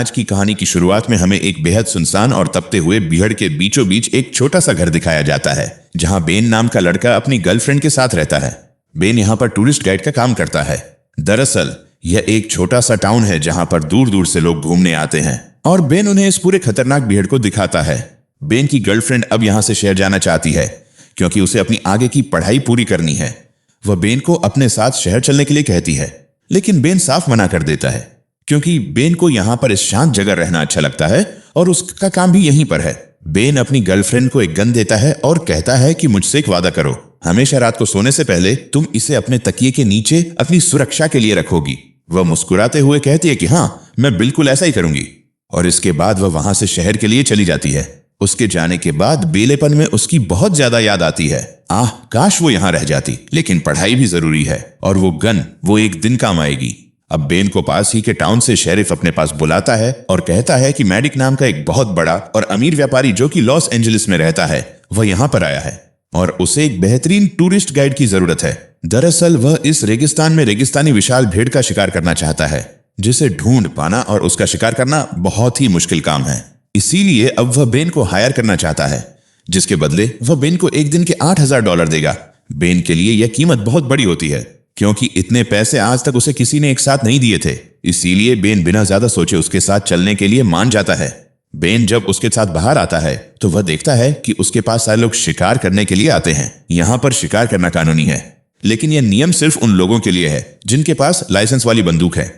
आज की कहानी की शुरुआत में हमें एक बेहद सुनसान और तपते हुए बीहड़ के बीचों बीच एक छोटा सा घर दिखाया जाता है, जहां बेन नाम का लड़का अपनी गर्लफ्रेंड के साथ रहता है। बेन यहाँ पर टूरिस्ट गाइड का काम करता है। दरअसल यह एक छोटा सा टाउन है जहां पर दूर दूर से लोग घूमने आते हैं और बेन उन्हें इस पूरे खतरनाक बीहड़ को दिखाता है। बेन की गर्लफ्रेंड अब यहाँ से शहर जाना चाहती है क्योंकि उसे अपनी आगे की पढ़ाई पूरी करनी है। वह बेन को अपने साथ शहर चलने के लिए कहती है, लेकिन बेन साफ मना कर देता है क्योंकि बेन को यहाँ पर इस शांत जगह रहना अच्छा लगता है और उसका काम भी यहीं पर है। बेन अपनी गर्लफ्रेंड को एक गन देता है और कहता है कि मुझसे एक वादा करो, हमेशा रात को सोने से पहले तुम इसे अपने तकिए के नीचे अपनी सुरक्षा के लिए रखोगी। वह मुस्कुराते हुए कहती है कि हाँ, मैं बिल्कुल ऐसा ही करूंगी। और इसके बाद वह वहां से शहर के लिए चली जाती है। उसके जाने के बाद बेलेपन में उसकी बहुत ज्यादा याद आती है। काश वो यहाँ रह जाती, लेकिन पढ़ाई भी जरूरी है और वो गन वो एक दिन काम आएगी। अब बेन को पास ही के टाउन से शेरिफ अपने पास बुलाता है और कहता है कि मैडिक नाम का एक बहुत बड़ा और अमीर व्यापारी जो कि लॉस एंजलिस में रहता है, वह यहाँ पर आया है और उसे एक बेहतरीन टूरिस्ट गाइड की जरूरत है। दरअसल वह इस रेगिस्तान में रेगिस्तानी विशाल भेड़ का शिकार करना चाहता है, जिसे ढूंढ पाना और उसका शिकार करना बहुत ही मुश्किल काम है। इसीलिए अब वह बेन को हायर करना चाहता है, जिसके बदले वह बेन को एक दिन के $8,000 देगा। बेन के लिए यह कीमत बहुत बड़ी होती है क्योंकि इतने पैसे आज तक उसे किसी ने एक साथ नहीं दिए थे। इसीलिए बेन बिना ज्यादा सोचे उसके साथ चलने के लिए मान जाता है। बेन जब उसके साथ बाहर आता है तो वह देखता है कि उसके पास सारे लोग शिकार करने के लिए आते हैं। यहाँ पर शिकार करना कानूनी है, लेकिन यह नियम सिर्फ उन लोगों के लिए है जिनके पास लाइसेंस वाली बंदूक है।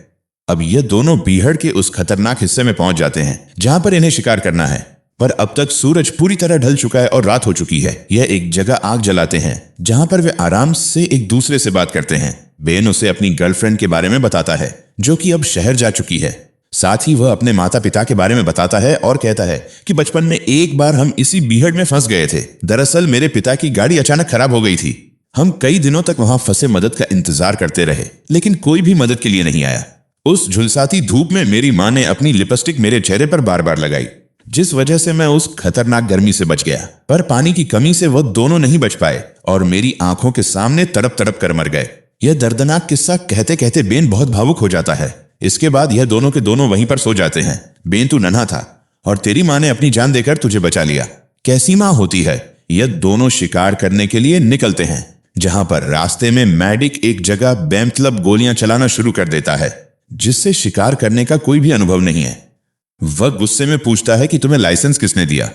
अब ये दोनों बीहड़ के उस खतरनाक हिस्से में पहुंच जाते हैं जहां पर इन्हें शिकार करना है, पर अब तक सूरज पूरी तरह ढल चुका है और रात हो चुकी है। यह एक जगह आग जलाते हैं जहां पर वे आराम से एक दूसरे से बात करते हैं। बेन उसे अपनी गर्लफ्रेंड के बारे में बताता है जो कि अब शहर जा चुकी है। साथ ही वह अपने माता पिता के बारे में बताता है और कहता है कि बचपन में एक बार हम इसी बीहड़ में फंस गए थे। दरअसल मेरे पिता की गाड़ी अचानक खराब हो गई थी। हम कई दिनों तक वहां फंसे मदद का इंतजार करते रहे, लेकिन कोई भी मदद के लिए नहीं आया। उस झुलसाती धूप में मेरी माँ ने अपनी लिपस्टिक मेरे चेहरे पर बार बार लगाई, जिस वजह से मैं उस खतरनाक गर्मी से बच गया। पर पानी की कमी से वह दोनों नहीं बच पाए और मेरी आंखों के सामने तड़प तड़प कर मर गए। यह दर्दनाक किस्सा कहते कहते बेन बहुत भावुक हो जाता है। इसके बाद यह दोनों के दोनों वहीं पर सो जाते हैं। बेन, तू नन्हा था और तेरी माँ ने अपनी जान देकर तुझे बचा लिया। कैसी माँ होती है। यह दोनों शिकार करने के लिए निकलते हैं, जहां पर रास्ते में मैडिक एक जगह बेमतलब गोलियां चलाना शुरू कर देता है, जिससे शिकार करने का कोई भी अनुभव नहीं है। वह गुस्से में पूछता है कि तुम्हें लाइसेंस किसने दिया।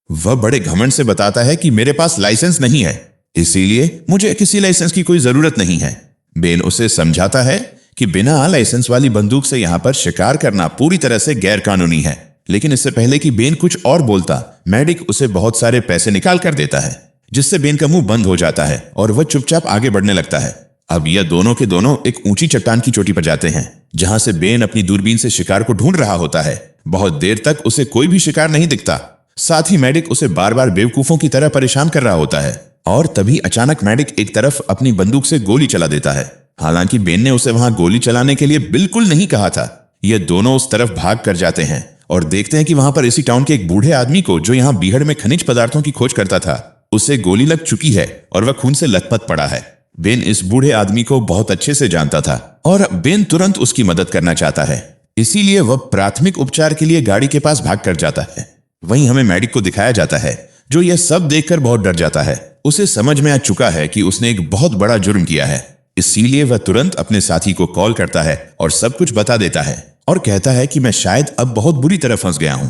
वह बड़े घमंड से बताता है कि मेरे पास लाइसेंस नहीं है, इसीलिए मुझे किसी लाइसेंस की कोई जरूरत नहीं है। बेन उसे समझाता है कि बिना लाइसेंस वाली बंदूक से यहाँ पर शिकार करना पूरी तरह से गैर कानूनी है। लेकिन इससे पहले कि बेन कुछ और बोलता, मैडिक उसे बहुत सारे पैसे निकाल कर देता है, जिससे बेन का मुंह बंद हो जाता है और वह चुपचाप आगे बढ़ने लगता है। अब यह दोनों के दोनों एक ऊंची चट्टान की चोटी पर जाते हैं, जहां से बेन अपनी दूरबीन से शिकार को ढूंढ रहा होता है। बहुत देर तक उसे कोई भी शिकार नहीं दिखता। साथ ही मैडिक उसे बार बार बेवकूफों की तरह परेशान कर रहा होता है और तभी अचानक मैडिक एक तरफ अपनी बंदूक से गोली चला देता है। हालांकि बेन ने उसे वहां गोली चलाने के लिए बिल्कुल नहीं कहा था। ये दोनों उस तरफ भाग कर जाते हैं और देखते हैं कि वहां पर इसी टाउन के एक बूढ़े आदमी को, जो यहाँ बीहड़ में खनिज पदार्थों की खोज करता था, उसे गोली लग चुकी है और वह खून से लथपथ पड़ा है। बेन इस बूढ़े आदमी को बहुत अच्छे से जानता था और बेन तुरंत उसकी मदद करना चाहता है। इसीलिए वह प्राथमिक उपचार के लिए गाड़ी के पास भाग कर जाता है। वहीं हमें मैडिक को दिखाया जाता है, जो यह सब देखकर बहुत डर जाता है। उसे समझ में आ चुका है कि उसने एक बहुत बड़ा जुर्म किया है। इसीलिए वह तुरंत अपने साथी को कॉल करता है और सब कुछ बता देता है और कहता है कि मैं शायद अब बहुत बुरी तरह फंस गया हूं,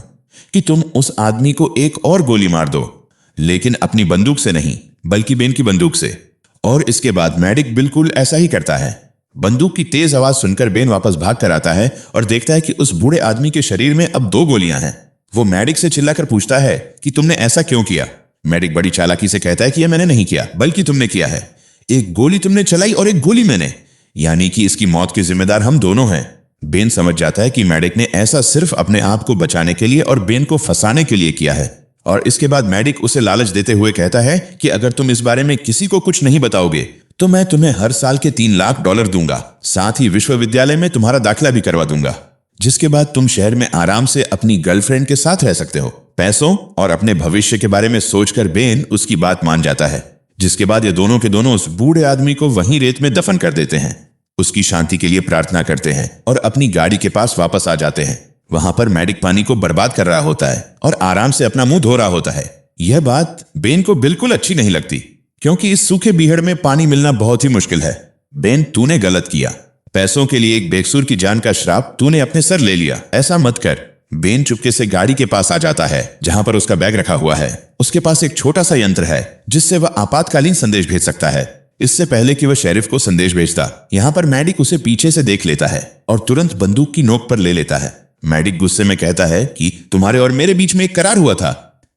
कि तुम उस आदमी को एक और गोली मार दो, लेकिन अपनी बंदूक से नहीं बल्कि बेन की बंदूक से। और इसके बाद मैडिक बिल्कुल ऐसा ही करता है। बंदूक की तेज आवाज सुनकर बेन वापस भाग कर आता है और देखता है कि उस बूढ़े आदमी के शरीर में अब 2 गोलियां हैं। वो मैडिक से चिल्लाकर पूछता है कि तुमने ऐसा क्यों किया। मैडिक बड़ी चालाकी से कहता है कि यह मैंने नहीं किया, बल्कि तुमने किया है। एक गोली तुमने चलाई और एक गोली मैंने, यानी कि इसकी मौत के जिम्मेदार हम दोनों हैं। बेन समझ जाता है कि मैडिक ने ऐसा सिर्फ अपने आप को बचाने के लिए और बेन को फंसाने के लिए किया है। और इसके बाद मैडिक उसे लालच देते हुए कहता है कि अगर तुम इस बारे में किसी को कुछ नहीं बताओगे तो मैं तुम्हें हर साल के $3 लाख दूंगा। साथ ही विश्वविद्यालय में तुम्हारा दाखिला भी करवा दूंगा, जिसके बाद तुम शहर में आराम से अपनी गर्लफ्रेंड के साथ रह सकते हो। पैसों और अपने भविष्य के बारे में सोचकर बेन उसकी बात मान जाता है, जिसके बाद ये दोनों के दोनों उस बूढ़े आदमी को वहीं रेत में दफन कर देते हैं। उसकी शांति के लिए प्रार्थना करते हैं और अपनी गाड़ी के पास वापस आ जाते हैं। वहां पर मैडिक पानी को बर्बाद कर रहा होता है और आराम से अपना मुंह धो रहा होता है। यह बात बेन को बिल्कुल अच्छी नहीं लगती, क्योंकि इस सूखे बीहड़ में पानी मिलना बहुत ही मुश्किल है। बेन, तूने गलत किया। पैसों के लिए एक बेकसूर की जान का श्राप तूने अपने सर ले लिया। ऐसा मत कर। बेन चुपके से गाड़ी के पास आ जाता है जहां पर उसका बैग रखा हुआ है। उसके पास एक छोटा सा यंत्र है जिससे वह आपातकालीन संदेश भेज सकता है। इससे पहले कि वह शेरिफ को संदेश भेजता, यहाँ पर मैडिक उसे पीछे से देख लेता है और तुरंत बंदूक की नोक पर ले लेता है। मैडिक गुस्से में कहता है कि तुम्हारे और मेरे बीच में एक करार हुआ था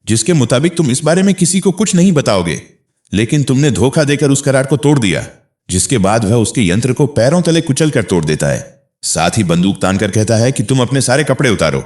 जिसके मुताबिक तुम इस बारे में किसी को कुछ नहीं बताओगे, लेकिन तुमने धोखा देकर उस करार को तोड़ दिया। जिसके बाद वह उसके यंत्र को पैरों तले कुचल कर तोड़ देता है। साथ ही बंदूक तानकर कहता है कि तुम अपने सारे कपड़े उतारो।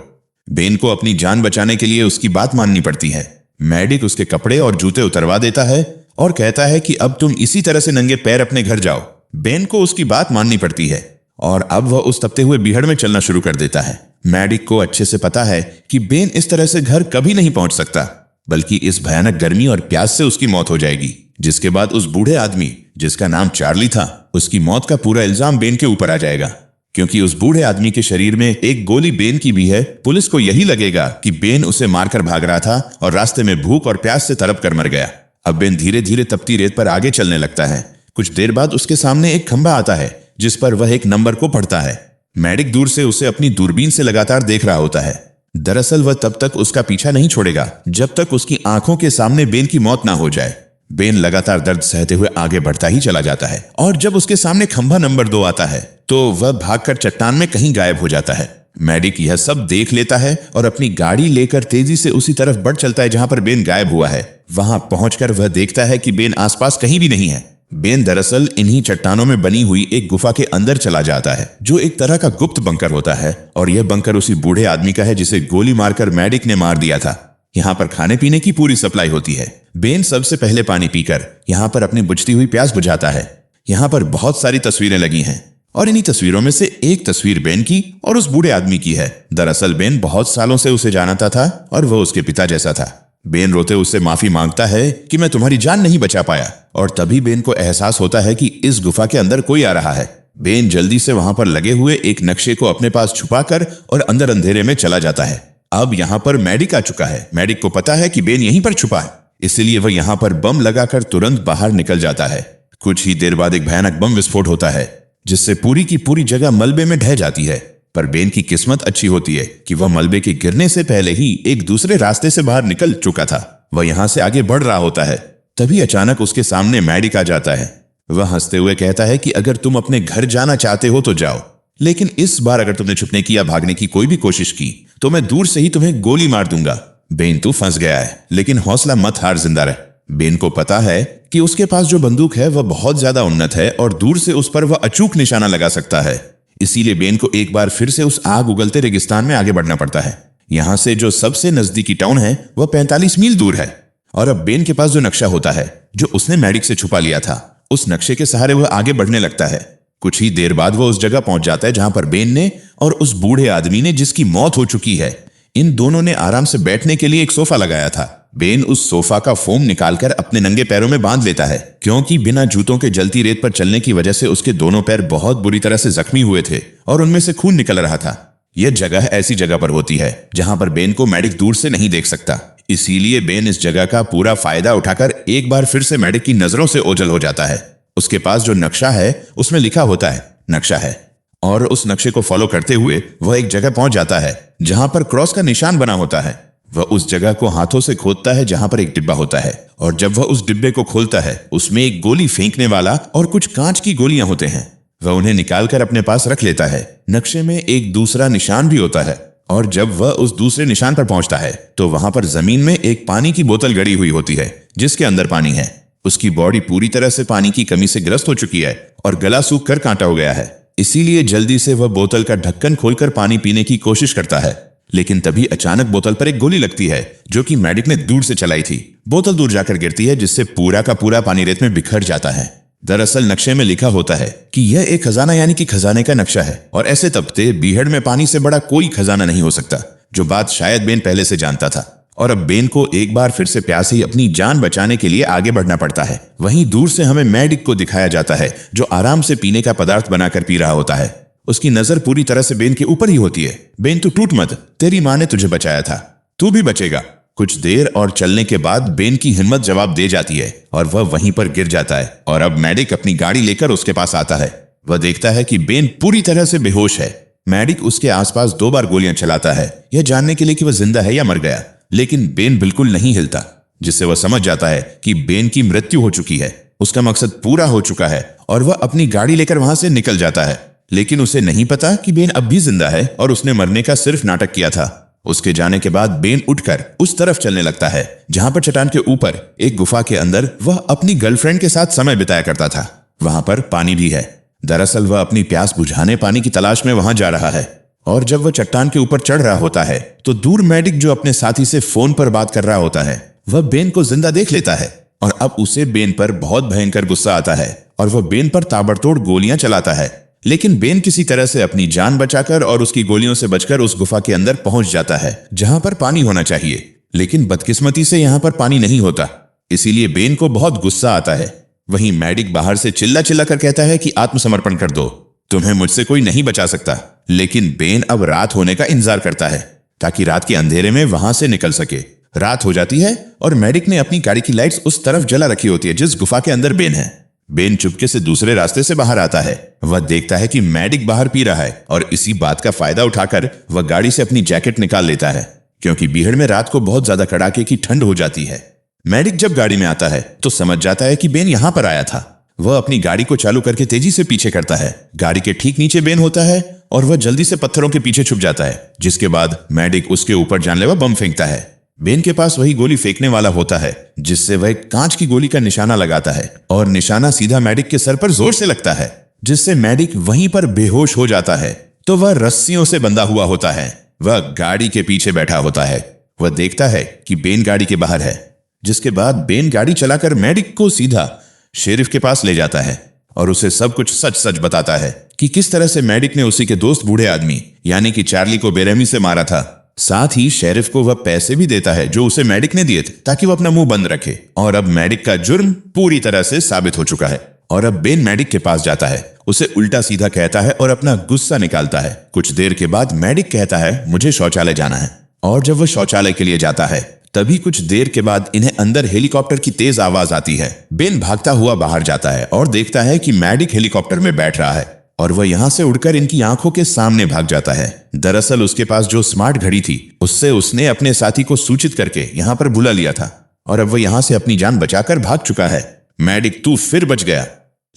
बेन को अपनी जान बचाने के लिए उसकी बात माननी पड़ती है। मैडिक उसके कपड़े और जूते उतरवा देता है और कहता है कि अब तुम इसी तरह से नंगे पैर अपने घर जाओ। बेन को उसकी बात माननी पड़ती है और अब वह उस तपते हुए बीहड़ में चलना शुरू कर देता है। मैडिक को अच्छे से पता है कि बेन इस तरह से घर कभी नहीं पहुंच सकता, बल्कि इस भयानक गर्मी और प्यास से उसकी मौत हो जाएगी। जिसके बाद उस बूढ़े आदमी जिसका नाम चार्ली था, उसकी मौत का पूरा इल्जाम बेन के ऊपर आ जाएगा। क्योंकि उस बूढ़े आदमी के शरीर में एक गोली बेन की भी है, पुलिस को यही लगेगा कि बेन उसे मारकर भाग रहा था और रास्ते में भूख और प्यास से तड़प कर मर गया। अब बेन धीरे धीरे तपती रेत पर आगे चलने लगता है। कुछ देर बाद उसके सामने एक खंभा आता है जिस पर वह एक नंबर को पढ़ता है। मैडिक दूर से उसे अपनी दूरबीन से लगातार देख रहा होता है। दरअसल वह तब तक उसका पीछा नहीं छोड़ेगा जब तक उसकी आंखों के सामने बेन की मौत ना हो जाए। बेन लगातार दर्द सहते हुए आगे बढ़ता ही चला जाता है और जब उसके सामने खंभा नंबर 2 आता है तो वह भागकर चट्टान में कहीं गायब हो जाता है। मैडिक यह सब देख लेता है और अपनी गाड़ी लेकर तेजी से उसी तरफ बढ़ चलता है जहां पर बेन गायब हुआ है। वहां पहुंचकर वह देखता है कि बेन आसपास कहीं भी नहीं है। बेन दरअसल इन्हीं चट्टानों में बनी हुई एक गुफा के अंदर चला जाता है, जो एक तरह का गुप्त बंकर होता है और यह बंकर उसी बूढ़े आदमी का है जिसे गोली मारकर मैडिक ने मार दिया था। यहाँ पर खाने पीने की पूरी सप्लाई होती है। बेन सबसे पहले पानी पीकर यहाँ पर अपनी बुझती हुई प्यास बुझाता है। यहाँ पर बहुत सारी तस्वीरें लगी हैं और इन्हीं तस्वीरों में से एक तस्वीर बेन की और उस बूढ़े आदमी की है। दरअसल बेन बहुत सालों से उसे जानता था और वह उसके पिता जैसा था। बेन रोते उससे माफी मांगता है कि मैं तुम्हारी जान नहीं बचा पाया, और तभी बेन को एहसास होता है कि इस गुफा के अंदर कोई आ रहा है। बेन जल्दी से वहां पर लगे हुए एक नक्शे को अपने पास छुपाकर और अंदर अंधेरे में चला जाता है। अब यहाँ पर मैडिक आ चुका है। मैडिक को पता है कि बेन यहीं पर छुपा है, इसलिए वह यहाँ पर बम लगाकर तुरंत बाहर निकल जाता है। कुछ ही देर बाद एक भयानक बम विस्फोट होता है जिससे पूरी की पूरी जगह मलबे में ढह जाती है। पर बेन की किस्मत अच्छी होती है कि वह मलबे के गिरने से पहले ही एक दूसरे रास्ते से बाहर निकल चुका था। वह यहाँ से आगे बढ़ रहा होता है, तभी अचानक उसके सामने मैडिक आ जाता है। वह हंसते हुए कहता है कि अगर तुम अपने घर जाना चाहते हो तो जाओ, लेकिन इस बार अगर तुमने छुपने की या भागने की कोई भी कोशिश की तो मैं दूर से ही तुम्हें गोली मार दूंगा। बेन, तू फंस गया है, लेकिन हौसला मत हार, जिंदा रह। बेन को पता है कि उसके पास जो बंदूक है वह बहुत ज्यादा उन्नत है और दूर से उस पर वह अचूक निशाना लगा सकता है। इसीलिए बेन को एक बार फिर से उस आग उगलते रेगिस्तान में आगे बढ़ना पड़ता है। यहाँ से जो सबसे नजदीकी टाउन है वह 45 मील दूर है। और अब बेन के पास जो नक्शा होता है जो उसने मैडिक से छुपा लिया था, उस नक्शे के सहारे वह आगे बढ़ने लगता है। कुछ ही देर बाद वह उस जगह पहुंच जाता है जहां पर बेन ने और उस बूढ़े आदमी ने, जिसकी मौत हो चुकी है, इन दोनों ने आराम से बैठने के लिए एक सोफा लगाया था। बेन उस सोफा का फोम निकालकर अपने नंगे पैरों में बांध लेता है, क्योंकि बिना जूतों के जलती रेत पर चलने की वजह से उसके दोनों पैर बहुत बुरी तरह से जख्मी हुए थे और उनमें से खून निकल रहा था। यह जगह ऐसी जगह पर होती है जहां पर बेन को मैडिक दूर से नहीं देख सकता। इसीलिए बेन इस जगह का पूरा फायदा उठाकर एक बार फिर से मैडिक की नजरों से ओझल हो जाता है। उसके पास जो नक्शा है उसमें लिखा होता है नक्शा है, और उस नक्शे को फॉलो करते हुए वह एक जगह पहुंच जाता है जहां पर क्रॉस का निशान बना होता है। वह उस जगह को हाथों से खोदता है जहां पर एक डिब्बा होता है, और जब वह उस डिब्बे को खोलता है उसमें एक गोली फेंकने वाला और कुछ कांच की गोलियां होते हैं। वह उन्हें निकालकर अपने पास रख लेता है। नक्शे में एक दूसरा निशान भी होता है, और जब वह उस दूसरे निशान पर पहुंचता है तो वहां पर जमीन में एक पानी की बोतल गड़ी हुई होती है जिसके अंदर पानी है। उसकी बॉडी पूरी तरह से पानी की कमी से ग्रस्त हो चुकी है और गला सूख कर कांटा हो गया है। इसीलिए जल्दी से वह बोतल का ढक्कन खोलकर पानी पीने की कोशिश करता है, लेकिन तभी अचानक बोतल पर एक गोली लगती है जो कि मैडिक ने दूर से चलाई थी। बोतल दूर जाकर गिरती है जिससे पूरा का पूरा पानी रेत में बिखर जाता है। दरअसल नक्शे में लिखा होता है कि यह एक खजाना यानी कि खजाने का नक्शा है, और ऐसे तपते बीहड़ में पानी से बड़ा कोई खजाना नहीं हो सकता, जो बात शायद बेन पहले से जानता था। और अब बेन को एक बार फिर से प्यासी अपनी जान बचाने के लिए आगे बढ़ना पड़ता है। वहीं दूर से हमें मैडिक को दिखाया जाता है जो आराम से पीने का पदार्थ बनाकर पी रहा होता है। उसकी नजर पूरी तरह से बेन के ऊपर ही होती है। बेन तू टूट मत, तेरी माँ ने तुझे बचाया था, तू भी बचेगा। कुछ देर और चलने के बाद बेन की हिम्मत जवाब दे जाती है और वह वहीं पर गिर जाता है। और अब मैडिक अपनी गाड़ी लेकर उसके पास आता है। वह देखता है कि बेन पूरी तरह से बेहोश है। मैडिक उसके आसपास 2 बार गोलियां चलाता है, यह जानने के लिए कि वह जिंदा है या मर गया, लेकिन बेन बिल्कुल नहीं हिलता, जिससे वह समझ जाता है कि बेन की मृत्यु हो चुकी है। उसका मकसद पूरा हो चुका है और वह अपनी गाड़ी लेकर वहां से निकल जाता है। लेकिन उसे नहीं पता कि बेन अब भी जिंदा है और उसने मरने का सिर्फ नाटक किया था। उसके जाने के बाद बेन उठकर उस तरफ चलने लगता है जहां पर चट्टान के ऊपर एक गुफा के अंदर वह अपनी गर्लफ्रेंड के साथ समय बिताया करता था। वहां पर पानी भी है। दरअसल वह अपनी प्यास बुझाने पानी की तलाश में वहां जा रहा है। और जब वह चट्टान के ऊपर चढ़ रहा होता है तो दूर मैडिक जो अपने साथी से फोन पर बात कर रहा होता है, वह बेन को जिंदा देख लेता है और अब उसे बेन पर बहुत भयंकर गुस्सा आता है और वह बेन पर ताबड़तोड़ गोलियां चलाता है। लेकिन बेन किसी तरह से अपनी जान बचाकर और उसकी गोलियों से बचकर उस गुफा के अंदर पहुंच जाता है जहां पर पानी होना चाहिए। लेकिन बदकिस्मती से यहां पर पानी नहीं होता, इसीलिए बेन को बहुत गुस्सा आता है। वहीं मैडिक बाहर से चिल्ला चिल्ला कर कहता है कि आत्मसमर्पण कर दो, तुम्हें मुझसे कोई नहीं बचा सकता। लेकिन बेन अब रात होने का इंतजार करता है ताकि रात के अंधेरे में वहां से निकल सके। रात हो जाती है और मैडिक ने अपनी गाड़ी की लाइट्स उस तरफ जला रखी होती है जिस गुफा के अंदर बेन है। बेन चुपके से दूसरे रास्ते से बाहर आता है। वह देखता है कि मैडिक बाहर पी रहा है और इसी बात का फायदा उठाकर वह गाड़ी से अपनी जैकेट निकाल लेता है, क्योंकि बीहड़ में रात को बहुत ज्यादा कड़ाके की ठंड हो जाती है। मैडिक जब गाड़ी में आता है तो समझ जाता है कि बेन यहां पर आया था। वह अपनी गाड़ी को चालू करके तेजी से पीछे करता है। गाड़ी के ठीक नीचे बेन होता है और वह जल्दी से पत्थरों के पीछे छुप जाता है, जिसके बाद मैडिक उसके ऊपर जानलेवा बम फेंकता है। बेन के पास वही गोली फेंकने वाला होता है जिससे वह एक कांच की गोली का निशाना लगाता है और निशाना सीधा मैडिक के सर पर जोर से लगता है, जिससे मैडिक वहीं पर बेहोश हो जाता है। तो वह रस्सियों से बंधा हुआ होता है। वह गाड़ी के पीछे बैठा होता है। वह देखता है कि बेन गाड़ी के बाहर है, जिसके बाद बेन गाड़ी चलाकर मैडिक को सीधा शेरिफ के पास ले जाता है और उसे सब कुछ सच सच बताता है कि किस तरह से मैडिक ने उसी के दोस्त बूढ़े आदमी यानी कि चार्ली को बेरहमी से मारा था। साथ ही शेरिफ को वह पैसे भी देता है जो उसे मैडिक ने दिए थे ताकि वह अपना मुंह बंद रखे। और अब मैडिक का जुर्म पूरी तरह से साबित हो चुका है और अब बेन मैडिक के पास जाता है, उसे उल्टा सीधा कहता है और अपना गुस्सा निकालता है। कुछ देर के बाद मैडिक कहता है मुझे शौचालय जाना है, और जब वह शौचालय के लिए जाता है तभी कुछ देर के बाद इन्हें अंदर हेलीकॉप्टर की तेज आवाज आती है। बेन भागता हुआ बाहर जाता है और देखता है कि मैडिक हेलीकॉप्टर में बैठ रहा है और वह यहां से उड़कर इनकी आंखों के सामने भाग जाता है। दरअसल उसके पास जो स्मार्ट घड़ी थी उससे उसने अपने साथी को सूचित करके यहां पर बुला लिया था और अब वह यहां से अपनी जान बचाकर भाग चुका है। मैडिक तू फिर बच गया,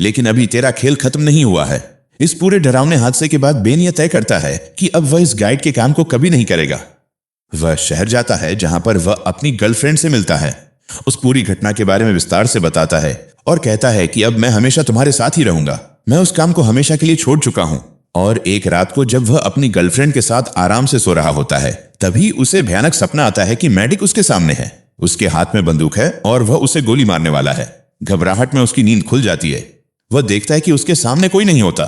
लेकिन अभी तेरा खेल खत्म नहीं हुआ है। इस पूरे डरावने हादसे के बाद बेन यह तय करता है कि अब वह इस गाइड के काम को कभी नहीं करेगा। वह शहर जाता है जहां पर वह अपनी गर्लफ्रेंड से मिलता है, उस पूरी घटना के बारे में विस्तार से बताता है और कहता है कि अब मैं हमेशा तुम्हारे साथ ही रहूंगा, मैं उस काम को हमेशा के लिए छोड़ चुका हूं। और एक रात को जब वह अपनी गर्लफ्रेंड के साथ आराम से सो रहा होता है तभी उसे भयानक सपना आता है कि मैडिक उसके सामने है, उसके हाथ में बंदूक है और वह उसे गोली मारने वाला है। घबराहट में उसकी नींद खुल जाती है। वह देखता है कि उसके सामने कोई नहीं होता,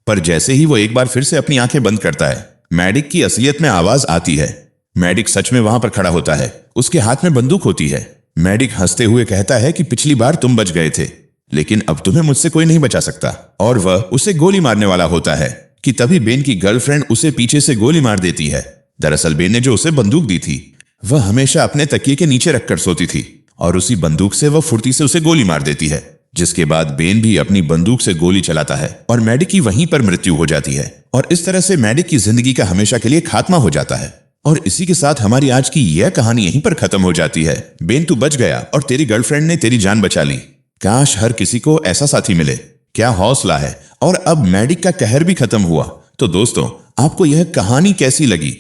पर जैसे ही वो एक बार फिर से अपनी आंखें बंद करता है मैडिक की असलियत में आवाज आती है। मैडिक सच में वहां पर खड़ा होता है, उसके हाथ में बंदूक होती है। मैडिक हंसते हुए कहता है कि पिछली बार तुम बच गए थे, लेकिन अब तुम्हें मुझसे कोई नहीं बचा सकता। और वह उसे गोली मारने वाला होता है कि तभी बेन की गर्लफ्रेंड उसे पीछे से गोली मार देती है। दरअसल बेन ने जो उसे बंदूक दी थी वह हमेशा अपने तकिए के नीचे रखकर सोती थी और उसी बंदूक से वह फुर्ती से उसे गोली मार देती है, जिसके बाद बेन भी अपनी बंदूक से गोली चलाता है और मैडिक की वहीं पर मृत्यु हो जाती है। और इस तरह से मैडिक की जिंदगी का हमेशा के लिए खात्मा हो जाता है। और इसी के साथ हमारी आज की यह कहानी यहीं पर खत्म हो जाती है। बेन तू बच गया और तेरी गर्लफ्रेंड ने तेरी जान बचा ली। काश हर किसी को ऐसा साथी मिले, क्या हौसला है। और अब मैडिक का कहर भी खत्म हुआ। तो दोस्तों, आपको यह कहानी कैसी लगी